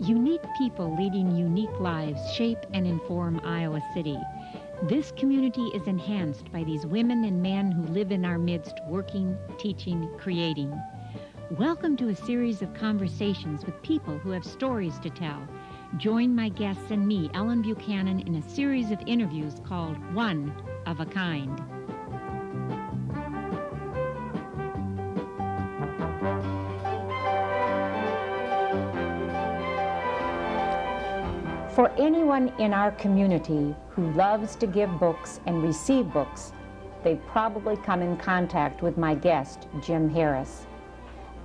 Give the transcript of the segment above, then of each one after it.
Unique people leading unique lives shape and inform Iowa City. This community is enhanced by these women and men who live in our midst, working, teaching, creating. Welcome to a series of conversations with people who have stories to tell. Join my guests and me, Ellen Buchanan, in a series of interviews called One of a Kind. For anyone in our community who loves to give books and receive books, they've probably come in contact with my guest, Jim Harris.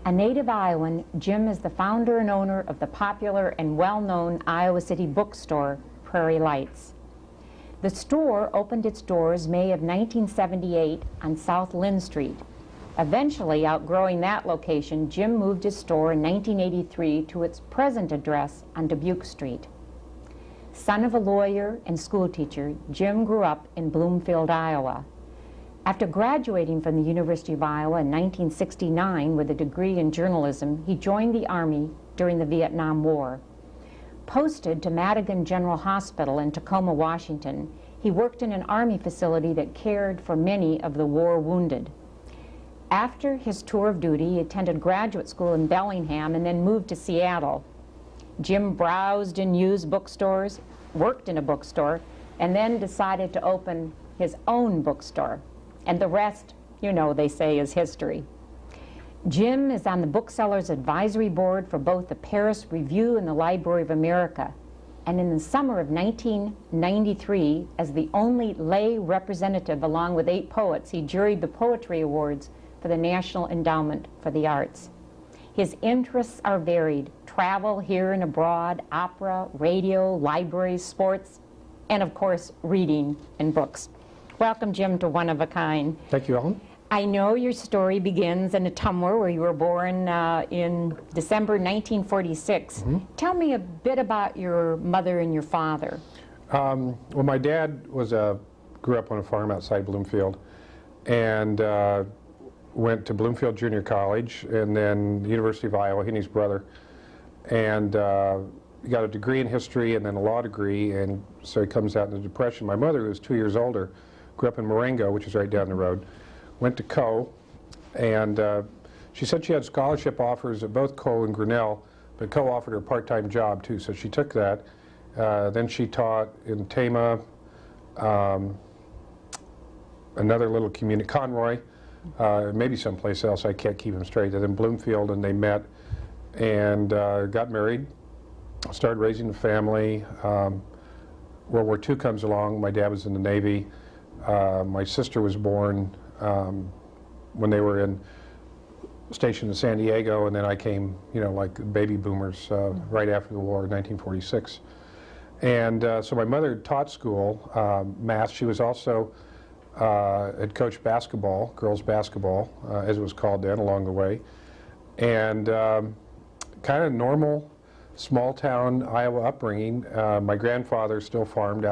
A native Iowan, Jim is the founder and owner of the popular and well-known Iowa City bookstore, Prairie Lights. The store opened its doors May of 1978 on South Lynn Street. Eventually, outgrowing that location, Jim moved his store in 1983 to its present address on Dubuque Street. Son of a lawyer and schoolteacher, Jim grew up in Bloomfield, Iowa. After graduating from the University of Iowa in 1969 with a degree in journalism, he joined the Army during the Vietnam War. Posted to Madigan General Hospital in Tacoma, Washington, he worked in an Army facility that cared for many of the war wounded. After his tour of duty, he attended graduate school in Bellingham and then moved to Seattle. Jim browsed in used bookstores, worked in a bookstore, and then decided to open his own bookstore. And the rest, you know, they say, is history. Jim is on the Booksellers Advisory Board for both the Paris Review and the Library of America. And in the summer of 1993, as the only lay representative along with 8 poets, he juried the Poetry Awards for the National Endowment for the Arts. His interests are varied: travel here and abroad, opera, radio, libraries, sports, and of course, reading and books. Welcome, Jim, to One of a Kind. Thank you, Ellen. I know your story begins in Ottumwa, where you were born in December 1946. Mm-hmm. Tell me a bit about your mother and your father. Well, my dad grew up on a farm outside Bloomfield, and went to Bloomfield Junior College, and then the University of Iowa, he and his brother, and got a degree in history and then a law degree, and so he comes out in the Depression. My mother, who was 2 years older, grew up in Marengo, which is right down the road, went to Coe, and she said she had scholarship offers at both Coe and Grinnell, but Coe offered her a part-time job too, so she took that. Then she taught in Tama, another little community, Conroy, maybe someplace else, I can't keep them straight. And then Bloomfield, and they met and got married, started raising a family. World War II comes along. My dad was in the Navy. My sister was born when they were stationed in San Diego, and then I came, you know, like baby boomers right after the war in 1946. And so my mother taught school, math. She was also had coached basketball, girls basketball, as it was called then, along the way. And kind of normal, small-town Iowa upbringing. My grandfather still farmed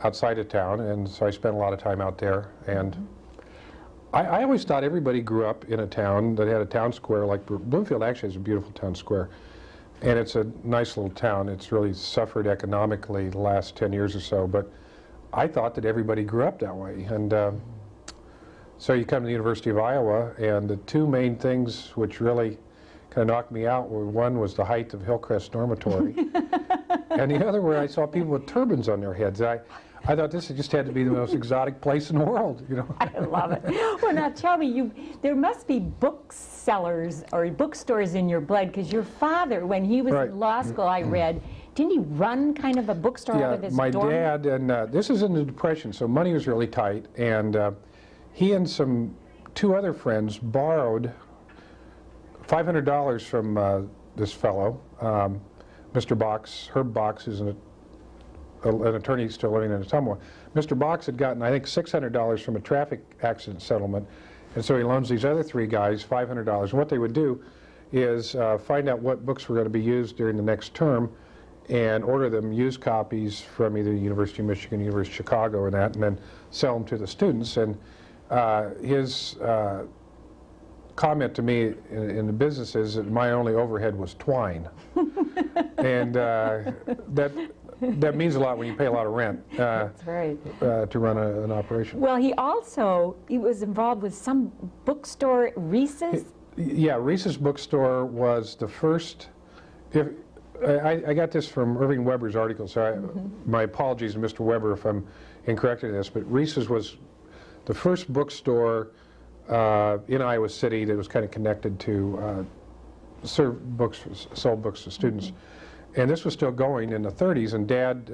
outside of town, and so I spent a lot of time out there. And I always thought everybody grew up in a town that had a town square. Like Bloomfield actually has a beautiful town square, and it's a nice little town. It's really suffered economically the last 10 years or so, but I thought that everybody grew up that way. And so you come to the University of Iowa, and the two main things which really kind of knocked me out were, one was the height of Hillcrest Dormitory, and the other were I saw people with turbans on their heads. I thought this just had to be the most exotic place in the world, you know. I love it. Well, now tell me, there must be booksellers or bookstores in your blood, because your father, when he was in law school, I read, didn't he run kind of a bookstore out of his dorm? My dad, and this is in the Depression, so money was really tight, and he and two other friends borrowed $500 from this fellow, Mr. Box. Herb Box is an attorney still living in Ottumwa. Mr. Box had gotten, I think, $600 from a traffic accident settlement, and so he loans these other 3 guys $500. And what they would do is find out what books were going to be used during the next term, and order them used copies from either the University of Michigan, University of Chicago, or that, and then sell them to the students. And his comment to me in the business is that my only overhead was twine. And that means a lot when you pay a lot of rent That's right. to run an operation. Well, he was involved with some bookstore, Reese's? Yeah, Reese's Bookstore was the first. I got this from Irving Weber's article, so my apologies to Mr. Weber if I'm incorrect in this, but Reese's was the first bookstore in Iowa City that was kind of connected to sold books to students. And this was still going in the 30s, and Dad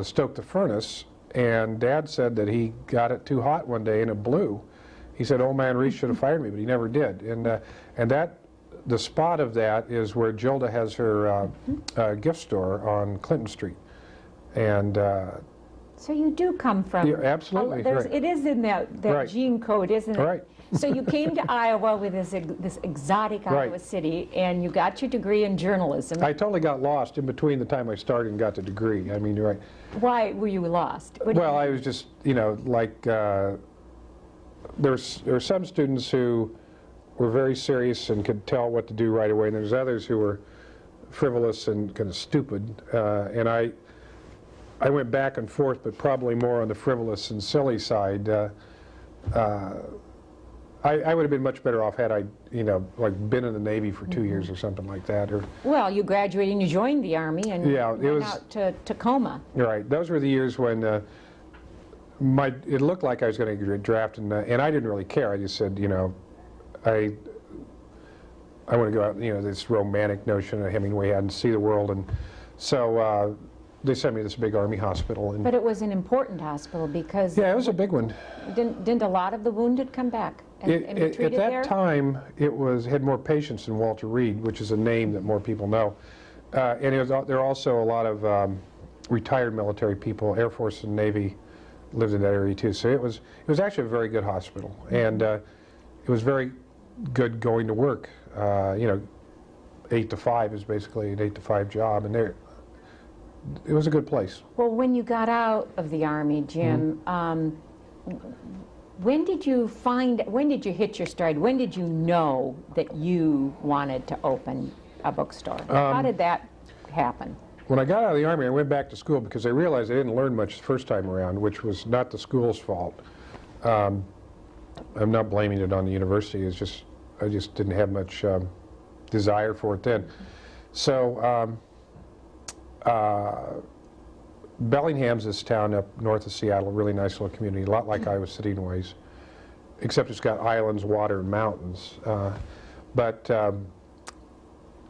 stoked the furnace, and Dad said that he got it too hot one day and it blew. He said, "Old man Reese should have fired me," but he never did. And the spot of that is where Gilda has her gift store on Clinton Street. And So you do come from... Yeah, absolutely, right. It is in that Right. gene code, isn't it? Right. So you came to Iowa with this exotic Right. Iowa City, and you got your degree in journalism. I totally got lost in between the time I started and got the degree. I mean, you're right. Why were you lost? What do Well, you- I was just, like, there were some students who were very serious and could tell what to do right away, and there's others who were frivolous and kind of stupid. And I went back and forth, but probably more on the frivolous and silly side. I would have been much better off had I, like been in the Navy for 2 years or something like that. Or Well, you graduated and you joined the Army and Yeah, it went was- out to Tacoma. Right, those were the years when it looked like I was going to get drafted, and I didn't really care. I just said, I want to go out, this romantic notion that Hemingway had and see the world, and so they sent me to this big Army hospital. And But it was an important hospital because yeah, it was a big one. didn't a lot of the wounded come back and be At treated that there? time, it had more patients than Walter Reed, which is a name that more people know. And there are also a lot of retired military people, Air Force and Navy, lived in that area too. So it was actually a very good hospital, and it was very good going to work. 8 to 5 is basically an 8 to 5 job, and it was a good place. Well, when you got out of the Army, Jim, when did you hit your stride? When did you know that you wanted to open a bookstore? How did that happen? When I got out of the Army, I went back to school because I realized I didn't learn much the first time around, which was not the school's fault. I'm not blaming it on the university. I just didn't have much desire for it then. So Bellingham's this town up north of Seattle, a really nice little community, a lot like Iowa City in ways, except it's got islands, water, and mountains.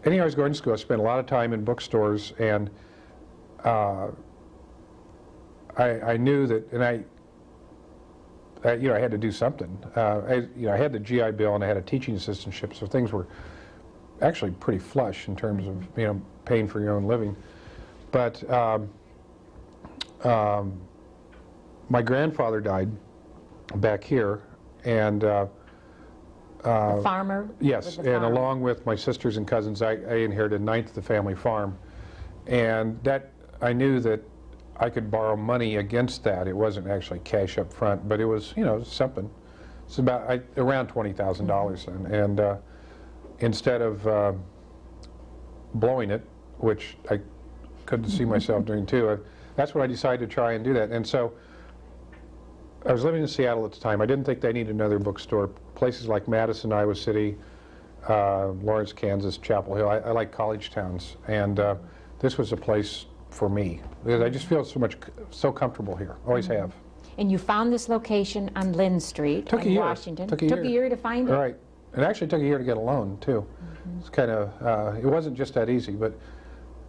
Anyhow, I was going to school. I spent a lot of time in bookstores, and I knew that, and I had to do something. I had the GI Bill, and I had a teaching assistantship, so things were actually pretty flush in terms of paying for your own living. But my grandfather died back here, and A farmer? yes, with the and farm. along with my sisters and cousins, I inherited 1/9 of the family farm, and that I knew that I could borrow money against that. It wasn't actually cash up front, but it was something. It's about around $20,000, and instead of blowing it, which I couldn't see myself doing too, that's what I decided to try and do that. And so I was living in Seattle at the time. I didn't think they needed another bookstore. Places like Madison, Iowa City, Lawrence, Kansas, Chapel Hill. I like college towns, and this was a place for me because I just feel so comfortable here. Always have. And you found this location on Lynn Street Took a in year. Washington. Took a a year. year to find it? All right. It actually took a year to get a loan too. It's kind of it wasn't just that easy, but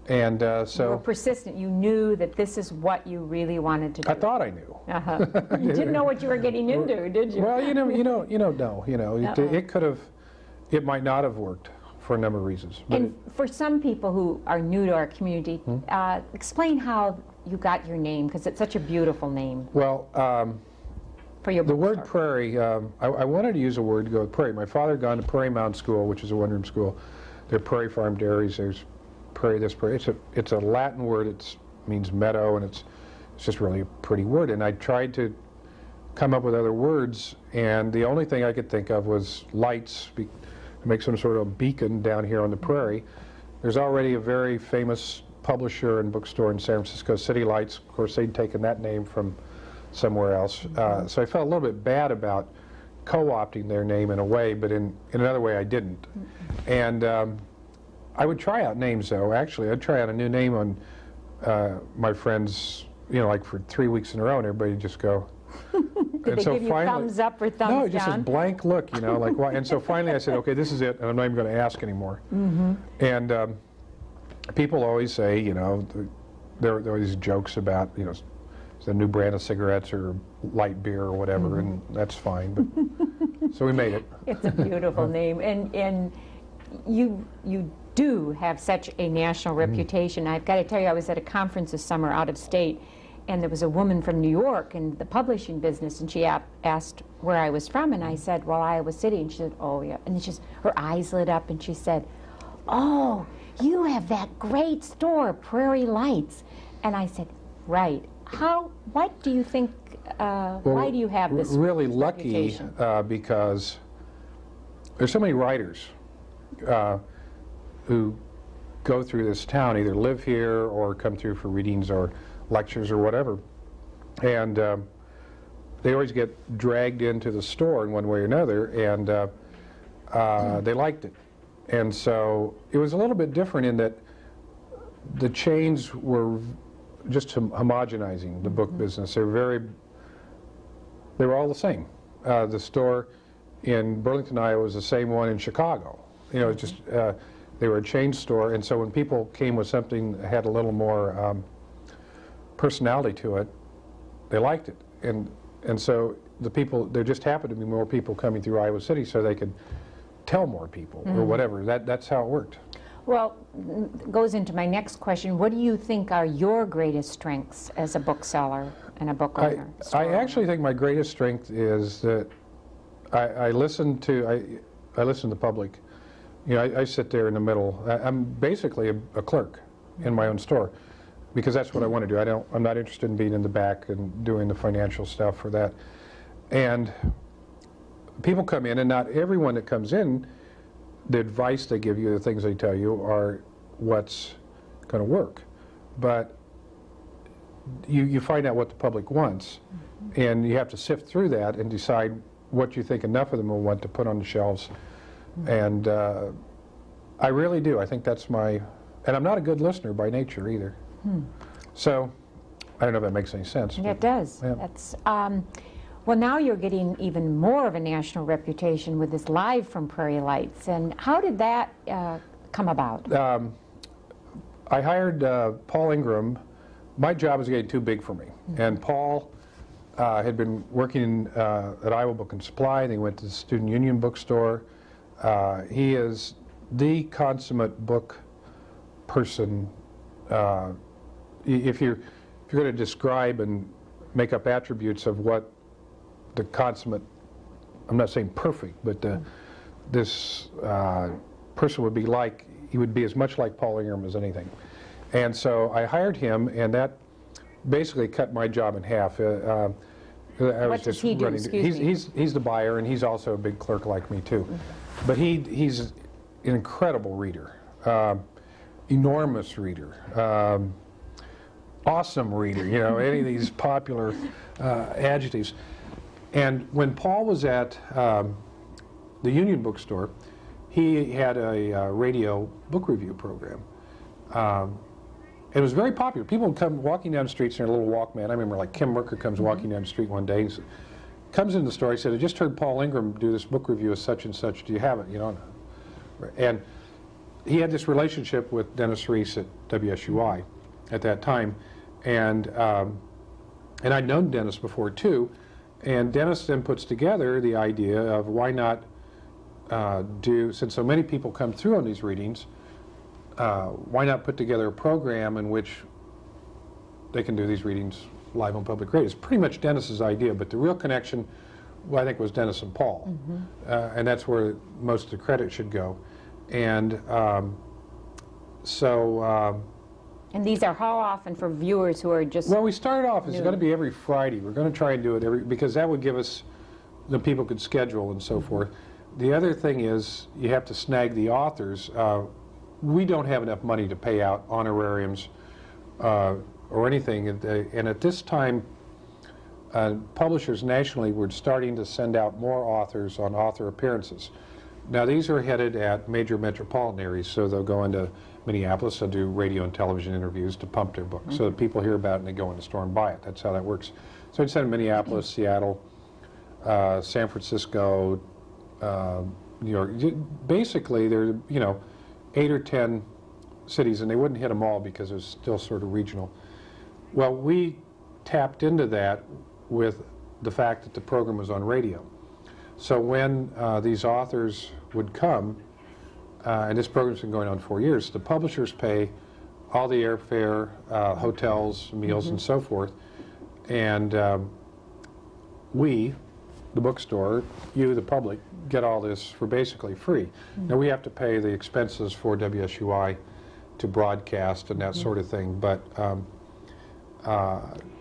and You were so persistent. You knew that this is what you really wanted to do. I thought I knew. Uh-huh. You didn't know what you were getting into, did you? Well, you don't know. It could have, it might not have worked for a number of reasons. But And for some people who are new to our community, explain how you got your name, because it's such a beautiful name well, for your the word bookstore. prairie, I wanted to use a word to go with prairie. My father had gone to Prairie Mound School, which is a one-room school. There are prairie farm dairies. There's prairie this, prairie. It's a Latin word. It means meadow, and it's just really a pretty word. And I tried to come up with other words, and the only thing I could think of was lights, to make some sort of beacon down here on the prairie. There's already a very famous publisher and bookstore in San Francisco, City Lights. Of course, they'd taken that name from somewhere else. So I felt a little bit bad about co-opting their name in a way, but in another way I didn't. And I would try out names, though. Actually, I'd try out a new name on my friends, like for 3 weeks in a row, and everybody would just go. Did they give you thumbs up or thumbs down? No, just a blank look, like why? And so finally I said, okay, this is it, and I'm not even going to ask anymore. And people always say, there are these jokes about, it's a new brand of cigarettes or light beer or whatever, and that's fine. But so we made it. It's a beautiful name, and you do have such a national reputation. I've got to tell you, I was at a conference this summer out of state, and there was a woman from New York in the publishing business, and she asked where I was from, and I said, well, Iowa City, and she said, oh yeah, and then her eyes lit up, and she said, oh, you have that great store, Prairie Lights. And I said, right. What do you think, why do you have this really lucky reputation? Because there's so many writers who go through this town, either live here or come through for readings or lectures or whatever. And they always get dragged into the store in one way or another, and they liked it. And so it was a little bit different in that the chains were just homogenizing the book business. They were all the same. The store in Burlington, Iowa was the same one in Chicago. Just they were a chain store, and so when people came with something that had a little more personality to it, they liked it. And so there just happened to be more people coming through Iowa City, so they could tell more people or whatever. That's how it worked. Well, goes into my next question. What do you think are your greatest strengths as a bookseller and a book owner? I actually think my greatest strength is that I listen to the public. I sit there in the middle. I'm basically a clerk in my own store, because that's what I want to do. I'm not interested in being in the back and doing the financial stuff for that. And people come in, and not everyone that comes in, the advice they give you, the things they tell you, are what's going to work. But you find out what the public wants, and you have to sift through that and decide what you think enough of them will want to put on the shelves. And I really do. I think that's and I'm not a good listener by nature either. So I don't know if that makes any sense. It does. Yeah. That's well, now you're getting even more of a national reputation with this Live from Prairie Lights. And how did that come about? I hired Paul Ingram. My job was getting too big for me. And Paul had been working at Iowa Book and Supply. They went to the Student Union bookstore. He is the consummate book person. If you're going to describe and make up attributes of what the consummate, I'm not saying perfect, but this person would be like, he would be as much like Paul Ingram as anything. And so I hired him, and that basically cut my job in half. What does he do? He's the buyer, and he's also a big clerk like me too. But he's an incredible reader, enormous reader, awesome reader, any of these popular adjectives. And when Paul was at the Union bookstore, he had a radio book review program. It was very popular. People would come walking down the streets in their little Walkman. I remember Kim Merker comes walking down the street one day, and comes in the store. He said, I just heard Paul Ingram do this book review of such and such. Do you have it? And he had this relationship with Dennis Reese at WSUI at that time. And I'd known Dennis before too. And Dennis then puts together the idea of why not since so many people come through on these readings, why not put together a program in which they can do these readings live on public radio. It's pretty much Dennis's idea, but the real connection, I think, was Dennis and Paul. And that's where most of the credit should go. And so And these are how often for viewers who are just... Well, we started off, it's going to be every Friday. We're going to try and do it because that would give us, the people could schedule and so forth. The other thing is, you have to snag the authors. We don't have enough money to pay out honorariums or anything. And at this time, publishers nationally were starting to send out more authors on author appearances. Now, these are headed at major metropolitan areas, so they'll go into Minneapolis, they'll do radio and television interviews to pump their book, so that people hear about it and they go in the store and buy it. That's how that works. So I'd send Minneapolis, Seattle, San Francisco, New York. Basically, there are, 8 or 10 cities, and they wouldn't hit them all because it was still sort of regional. Well, we tapped into that with the fact that the program was on radio. So when these authors would come, and this program's been going on 4 years, the publishers pay all the airfare, hotels, meals, and so forth, and we, the bookstore, you, the public, get all this for basically free. Now, we have to pay the expenses for WSUI to broadcast and that sort of thing, but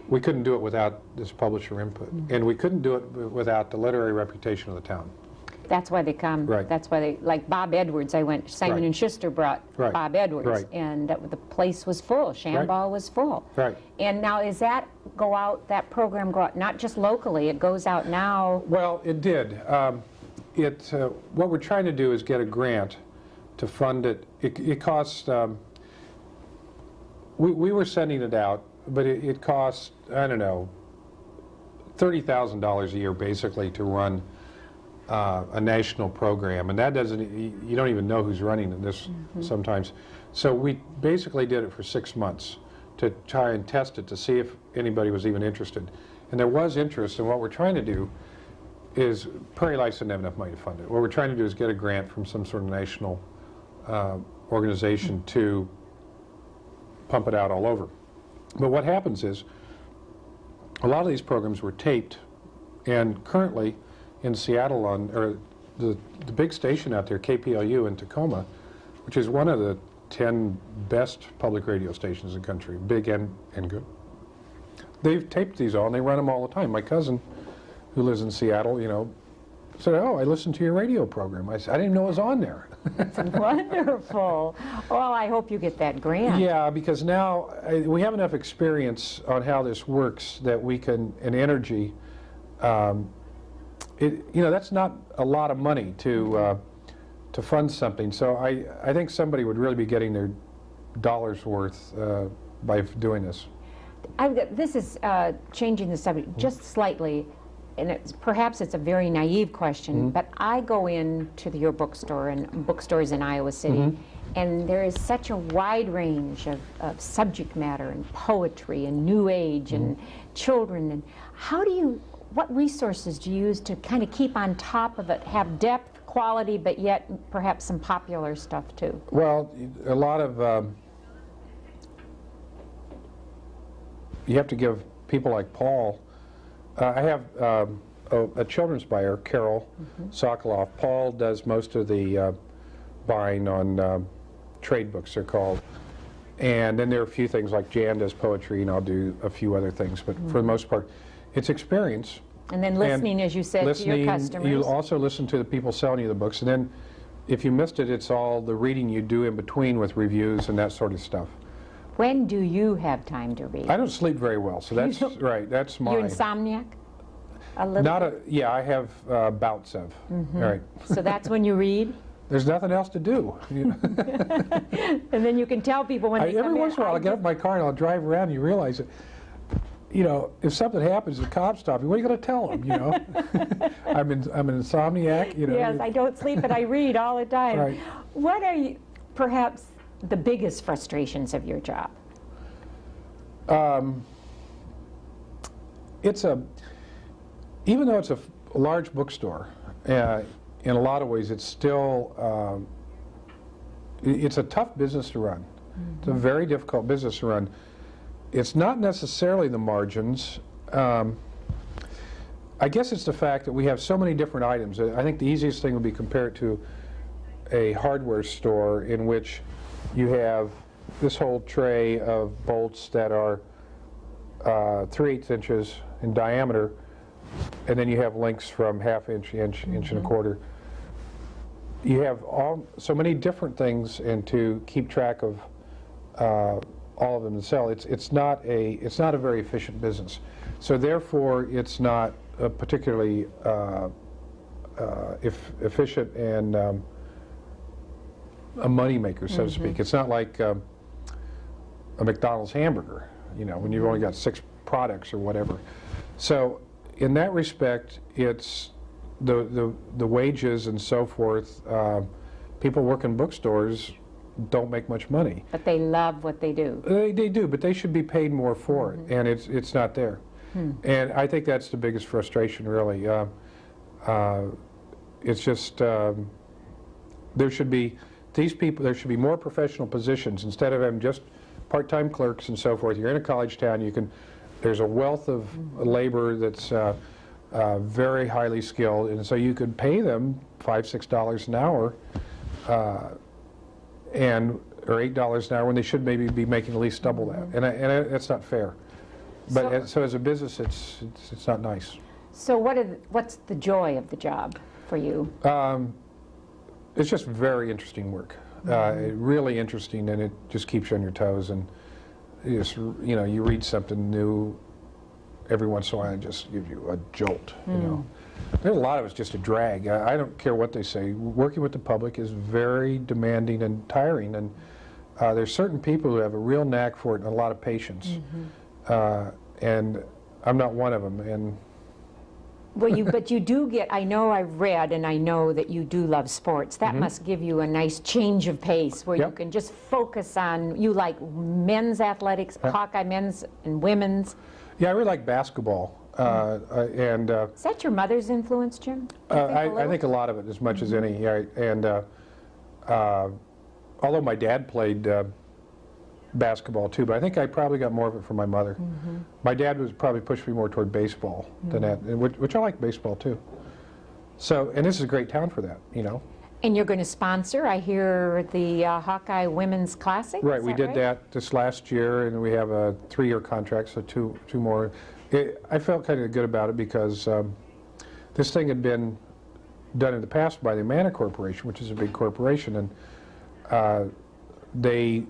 we couldn't do it without this publisher input, and we couldn't do it without the literary reputation of the town. That's why they come. Right. That's why they, like Bob Edwards, Simon and Schuster brought Bob Edwards, and the place was full. Shamball was full. Right. And now, is that that program go out, not just locally, it goes out now? Well, it did. What we're trying to do is get a grant to fund it. It costs, we were sending it out, but it costs, I don't know, $30,000 a year basically to run a national program, and that doesn't, you don't even know who's running this sometimes. So we basically did it for 6 months to try and test it to see if anybody was even interested. And there was interest, and what we're trying to do is, Prairie Lights didn't have enough money to fund it. What we're trying to do is get a grant from some sort of national organization to pump it out all over. But what happens is, a lot of these programs were taped, and currently in Seattle the big station out there, KPLU in Tacoma, which is one of the 10 best public radio stations in the country, big and good. They've taped these all, and they run them all the time. My cousin, who lives in Seattle, said, "Oh, I listened to your radio program." I said, "I didn't know it was on there." That's wonderful. Well, I hope you get that grant. Yeah, because now we have enough experience on how this works that we can, and energy, that's not a lot of money to fund something. So I think somebody would really be getting their dollars worth by doing this. This is changing the subject just slightly, and perhaps it's a very naive question, but I go into your bookstore and bookstores in Iowa City, and there is such a wide range of subject matter and poetry and new age and children. And what resources do you use to kind of keep on top of it, have depth, quality, but yet perhaps some popular stuff too? Well, a lot of, you have to give people like Paul. I have a children's buyer, Carol Sokoloff. Paul does most of the buying on trade books, they're called. And then there are a few things like Jan does poetry, and I'll do a few other things. But for the most part, it's experience. And then listening, as you said, to your customers. You also listen to the people selling you the books. And then if you missed it, it's all the reading you do in between with reviews and that sort of stuff. When do you have time to read? I don't sleep very well, so that's right. That's mine. You're insomniac? A little? Not a. Yeah, I have bouts of. All right. So that's when you read? There's nothing else to do. And then you can tell people when they come in. Every once in a while, I'll get up in my car and I'll drive around, and you realize that, if something happens, the cops stop you. What are you going to tell them? I'm an insomniac. Yes, I don't sleep, but I read all the time. Right. What are perhaps the biggest frustrations of your job? Even though it's a large bookstore, in a lot of ways, it's still, it's a tough business to run. It's a very difficult business to run. It's not necessarily the margins. I guess it's the fact that we have so many different items. I think the easiest thing would be compare it to a hardware store in which you have this whole tray of bolts that are 3/8 inches in diameter, and then you have links from ½ inch, inch, inch and a quarter. You have so many different things, and to keep track of all of them to sell, it's not a very efficient business. So therefore, it's not a particularly efficient and a money maker, so to speak. It's not like a McDonald's hamburger, you know, when you've only got 6 products or whatever. So in that respect, it's the wages and so forth. People work in bookstores don't make much money. But they love what they do. They do, but they should be paid more for it, and it's not there. And I think that's the biggest frustration, really. It's just there should be more professional positions instead of having just part-time clerks and so forth. You're in a college town. There's a wealth of labor that's very highly skilled, and so you could pay them $5, $6 an hour, or $8 an hour when they should maybe be making at least double that, and that's not fair. But so as a business, it's not nice. So what's the joy of the job for you? It's just very interesting work. Really interesting, and it just keeps you on your toes. And you read something new every once in a while, and it just gives you a jolt. You know, there's a lot of it's just a drag. I don't care what they say. Working with the public is very demanding and tiring, and there's certain people who have a real knack for it and a lot of patience. And I'm not one of them. And well, but you do get, I know I've read and I know that you do love sports. That must give you a nice change of pace where you can just focus on, you like men's athletics, Hawkeye men's and women's. Yeah, I really like basketball. And is that your mother's influence, Jim? I think a lot of it, as much as any. And although my dad played basketball too, but I think I probably got more of it from my mother. My dad was probably pushed me more toward baseball than that, which I like baseball too. So, and this is a great town for that, you know. And you're going to sponsor, I hear, the Hawkeye Women's Classic? Right, we did that this last year, and we have a 3-year contract, so two more. I felt kind of good about it because this thing had been done in the past by the Amana Corporation, which is a big corporation, and they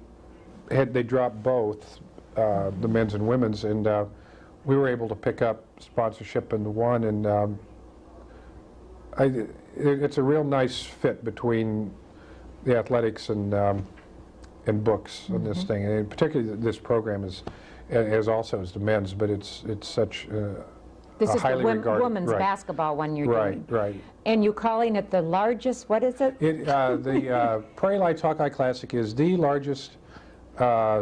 dropped both, the men's and women's, and we were able to pick up sponsorship in the one, and it's a real nice fit between the athletics and books in this thing, and particularly this program is also as the men's, but it's such this is highly the regarded women's basketball one you're doing. Right. And you're calling it the largest, what is it? The Prairie Lights Hawkeye Classic is the largest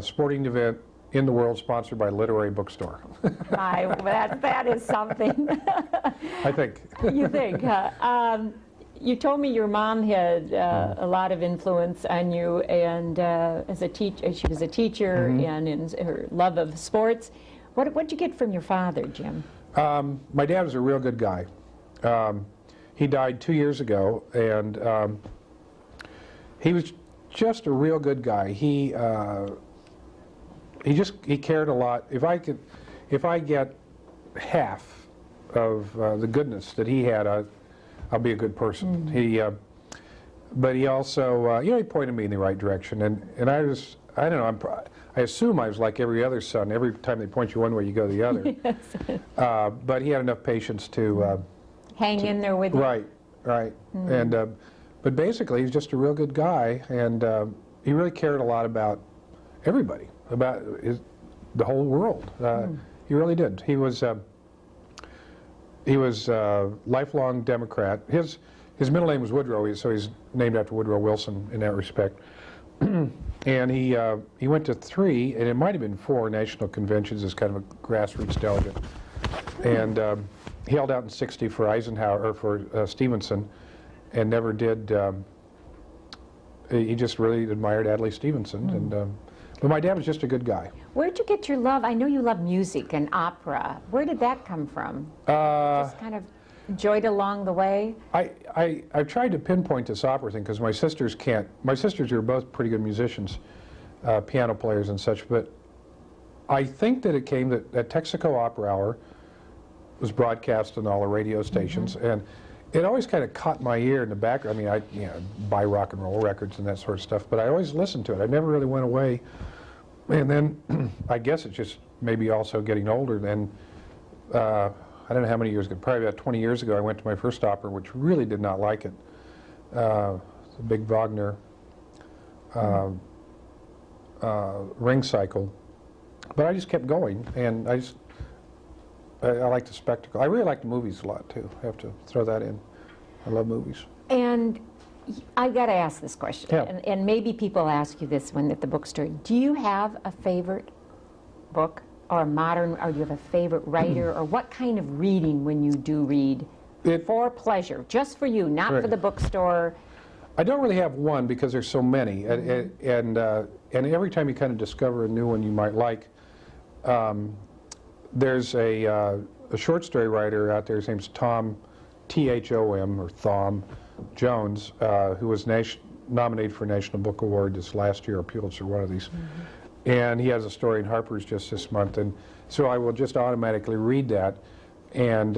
sporting event in the world, sponsored by Literary Bookstore. That is something. I think. You think, huh? You told me your mom had a lot of influence on you, and as a teacher, she was a teacher, and in her love of sports. What'd you get from your father, Jim? My dad was a real good guy. He died 2 years ago, and he was just a real good guy. He cared a lot. If I get half of the goodness that he had, I'll be a good person. But he also, he pointed me in the right direction, and I don't know, I assume I was like every other son. Every time they point you one way, you go the other. Yes. But he had enough patience to hang in there with you. Right. And but basically, he's just a real good guy, and he really cared a lot about everybody, about the whole world. He really did. He was a lifelong Democrat. His middle name was Woodrow, so he's named after Woodrow Wilson in that respect. And he went to 3, and it might have been 4 national conventions as kind of a grassroots delegate. And he held out in '60 for Eisenhower, or for Stevenson, and never did. He just really admired Adlai Stevenson, and but my dad was just a good guy. Where did you get your love? I know you love music and opera. Where did that come from? Just kind of enjoyed along the way? I've tried to pinpoint this opera thing because my sisters can't. My sisters are both pretty good musicians, piano players and such. But I think that it came that Texaco Opera Hour was broadcast on all the radio stations, and it always kind of caught my ear in the background. I mean, I buy rock and roll records and that sort of stuff, but I always listened to it. I never really went away. And then I guess it's just maybe also getting older. Then I don't know how many years ago, probably about 20 years ago, I went to my first opera, which really did not like it. The big Wagner Ring Cycle. But I just kept going, and I like the spectacle. I really like the movies a lot, too. I have to throw that in. I love movies. And I got to ask this question, Yeah. and maybe people ask you this when at the bookstore. Do you have a favorite book or a modern, or do you have a favorite writer, or what kind of reading when you do read for pleasure, just for you, not for the bookstore? I don't really have one because there's so many, and every time you kind of discover a new one you might like. There's a short story writer out there. His name's Tom, T-H-O-M, or Thom Jones, who was nominated for a National Book Award this last year, or Pulitzer, one of these. And he has a story in Harper's just this month, and so I will just automatically read that. And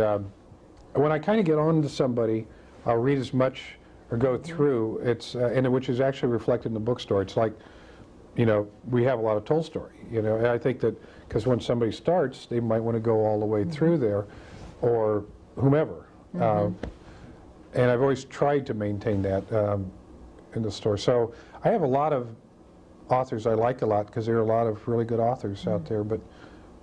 when I kind of get on to somebody, I'll read as much or go through. And which is actually reflected in the bookstore. It's like, we have a lot of Tolstoy. And I think that because when somebody starts, they might want to go all the way through there, or whomever. And I've always tried to maintain that in the store. So I have a lot of authors I like a lot because there are a lot of really good authors out there. But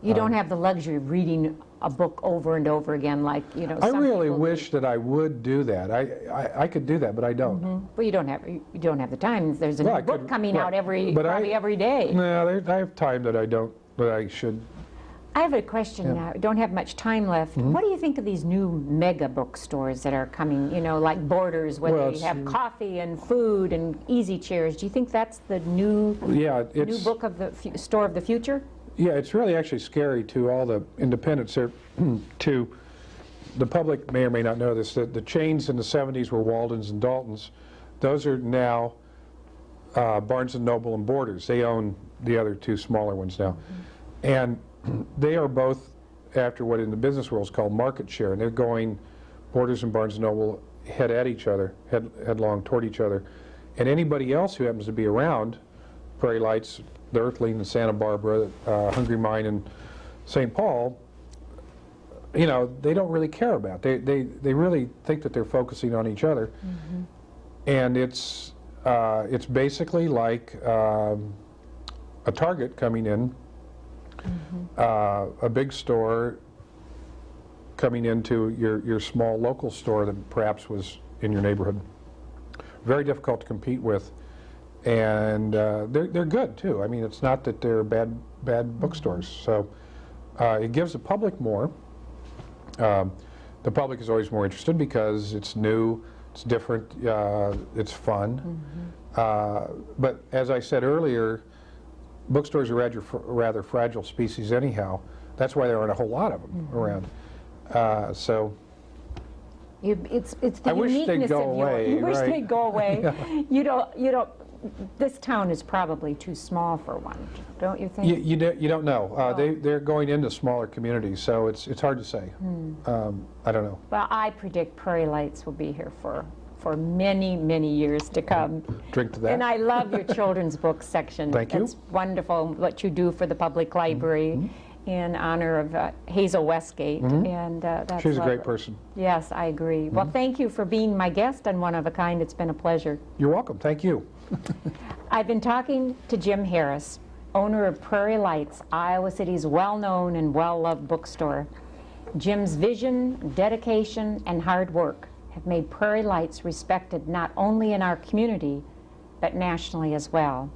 you don't have the luxury of reading a book over and over again, like I some really people wish do. that I would do that. I could do that, but I don't. Well, you don't have the time. There's a Well, new I book could- coming right. out every But every day. No, I have time that I should. I have a question now. I don't have much time left. What do you think of these new mega bookstores that are coming, like Borders, where Well, they have coffee and food and easy chairs? Do you think that's the new book of the store of the future? Yeah, it's really actually scary to all the independents. To the public may or may not know this, that the chains in the 70s were Waldens and Daltons. Those are now Barnes & Noble and Borders. They own the other two smaller ones now. And they are both after what in the business world is called market share, and they're going, Borders and Barnes & Noble, head at each other, headlong toward each other. And anybody else who happens to be around, Prairie Lights, the Earthling, the Santa Barbara, Hungry Mine, and St. Paul, they don't really care about. They really think that they're focusing on each other. And it's basically like a Target coming in, a big store coming into your small local store that perhaps was in your neighborhood. Very difficult to compete with, and they're good too. I mean, it's not that they're bad bookstores. So it gives the public more. The public is always more interested because it's new, it's different, it's fun. But as I said earlier, bookstores are rather fragile species anyhow. That's why there aren't a whole lot of them around. So It's the I wish they'd uniqueness go of your. away, You wish right. they'd go away. You don't. This town is probably too small for one, don't you think? you don't know. They're going into smaller communities, so it's hard to say. I don't know. Well, I predict Prairie Lights will be here for many, many years to come. Drink to that. And I love your children's book section. Thank you. It's wonderful what you do for the public library in honor of Hazel Westgate. And that's She's a great lovely. person. Yes, I agree. Well, thank you for being my guest on One of a Kind. It's been a pleasure. You're welcome. Thank you. I've been talking to Jim Harris, owner of Prairie Lights, Iowa City's well-known and well-loved bookstore. Jim's vision, dedication, and hard work have made Prairie Lights respected not only in our community, but nationally as well.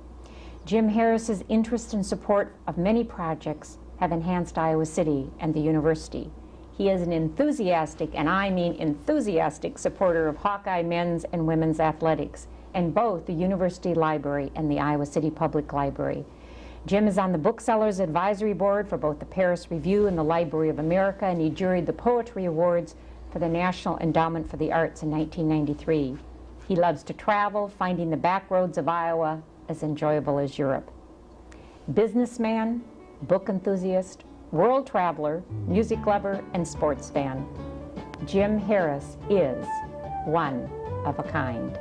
Jim Harris's interest and support of many projects have enhanced Iowa City and the university. He is an enthusiastic, and I mean enthusiastic, supporter of Hawkeye men's and women's athletics, and both the University Library and the Iowa City Public Library. Jim is on the Booksellers Advisory Board for both the Paris Review and the Library of America, and he juried the Poetry Awards for the National Endowment for the Arts in 1993. He loves to travel, finding the back roads of Iowa as enjoyable as Europe. Businessman, book enthusiast, world traveler, music lover, and sports fan. Jim Harris is one of a kind.